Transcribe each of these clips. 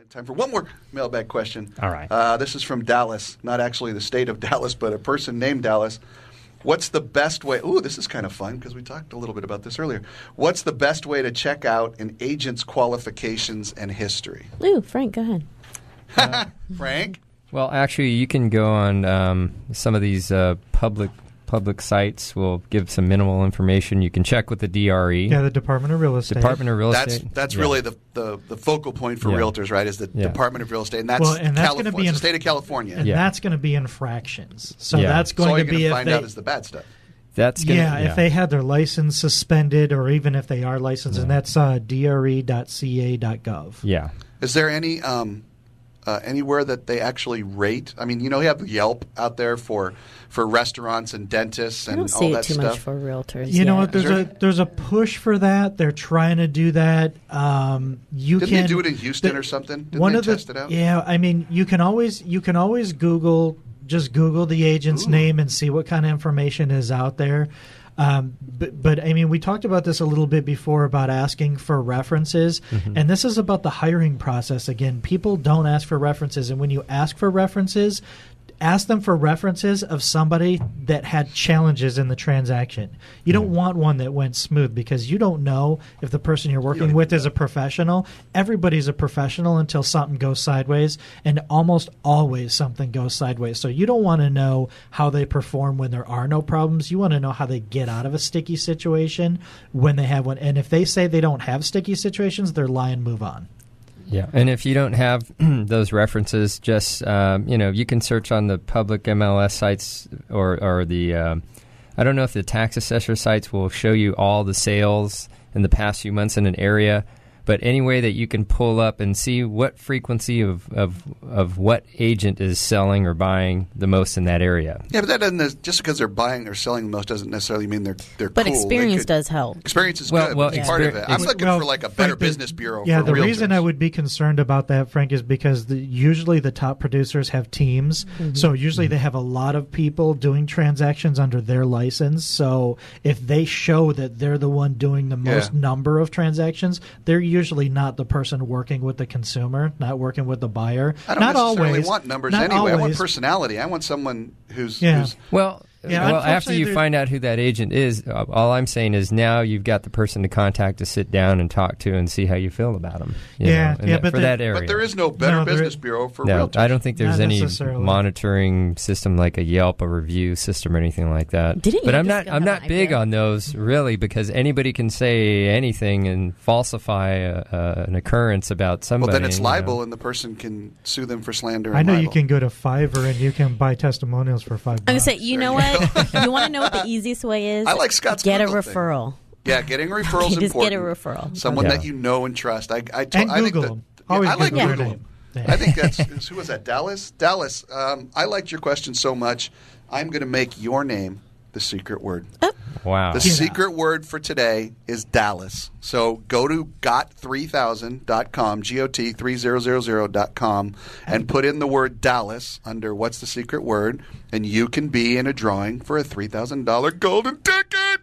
Time for one more mailbag question. All right. This is from Dallas, not actually the state of Dallas, but a person named Dallas. What's the best way? Ooh, this is kind of fun because we talked a little bit about this earlier. What's the best way to check out an agent's qualifications and history? Ooh, Frank, go ahead. Frank? Well, actually, you can go on some of these public sites will give some minimal information. You can check with the DRE. Yeah, the Department of Real Estate. That's really the focal point for realtors, right? Is the Department of Real Estate, and that's going to be in the state of California, and that's going to be infractions. So that's going to be find out is the bad stuff. That's gonna, if they had their license suspended, or even if they are licensed, and that's dre.ca.gov. Yeah. Is there any anywhere that they actually rate? I mean, you have Yelp out there for restaurants and dentists and all that stuff. I don't see it too much for realtors. You know what? There's a push for that. They're trying to do that. Didn't they do it in Houston or something? Didn't they test it out? Yeah, I mean, you can always Google the agent's name and see what kind of information is out there. But I mean, we talked about this a little bit before about asking for references, and this is about the hiring process. Again, people don't ask for references, and when you ask for references, ask them for references of somebody that had challenges in the transaction. You don't want one that went smooth, because you don't know if the person you're working with is a professional. Everybody's a professional until something goes sideways, and almost always something goes sideways. So you don't want to know how they perform when there are no problems. You want to know how they get out of a sticky situation when they have one. And if they say they don't have sticky situations, they're lying, move on. Yeah, and if you don't have those references, just you can search on the public MLS sites or the I don't know if the tax assessor sites will show you all the sales in the past few months in an area, but any way that you can pull up and see what frequency of what agent is selling or buying the most in that area. Yeah, but that doesn't just because they're buying or selling the most doesn't necessarily mean they're But cool. experience does help. Experience is good. It's part of it. I'm looking for like a better business bureau. Yeah, for the realtors. reason I would be concerned about that, Frank, is because usually the top producers have teams. So usually they have a lot of people doing transactions under their license. So if they show that they're the one doing the most number of transactions, they're usually not the person working with the consumer, not working with the buyer. I don't necessarily want numbers anyway. I want personality. I want someone who's well, after you find out who that agent is, all I'm saying is now you've got the person to contact to sit down and talk to and see how you feel about them. But that area. But there is no better business bureau for realtors. I don't think there's any monitoring system like a Yelp, a review system, or anything like that. But I'm not big on those really, because anybody can say anything and falsify an occurrence about somebody. Well, then it's libel, and the person can sue them for slander. I know libel. you can go to Fiverr and you can buy testimonials for $5. I'm gonna say, you know what? You want to know what the easiest way is? I like Scott's get a Google referral. Thing. Yeah, getting a referral is just important. Get a referral. Someone that you know and trust. I Google. I like Google. Google. I think that's who was that? Dallas. I liked your question so much. I'm going to make your name the secret word. Oh. Wow. The secret word for today is Dallas. So go to got3000.com, GOT3000.com, and put in the word Dallas under what's the secret word, and you can be in a drawing for a $3,000 golden ticket.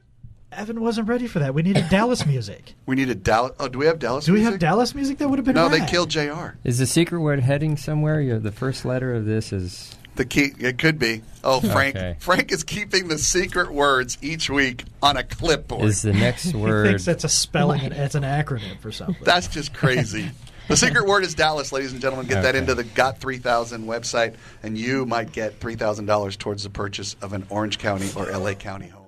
Evan wasn't ready for that. We needed Dallas music. We needed Dallas. Oh, do we have Dallas music? music? Do we have Dallas music? That would have been No, rad. they killed JR. Is the secret word heading somewhere? The first letter of this is... The key, it could be. Oh, Frank! Okay. Frank is keeping the secret words each week on a clipboard. Is the next word? He thinks that's a spelling. It's an acronym for something. That's just crazy. The secret word is Dallas, ladies and gentlemen. Get that into the Got 3000 website, and you might get $3,000 towards the purchase of an Orange County or LA County home.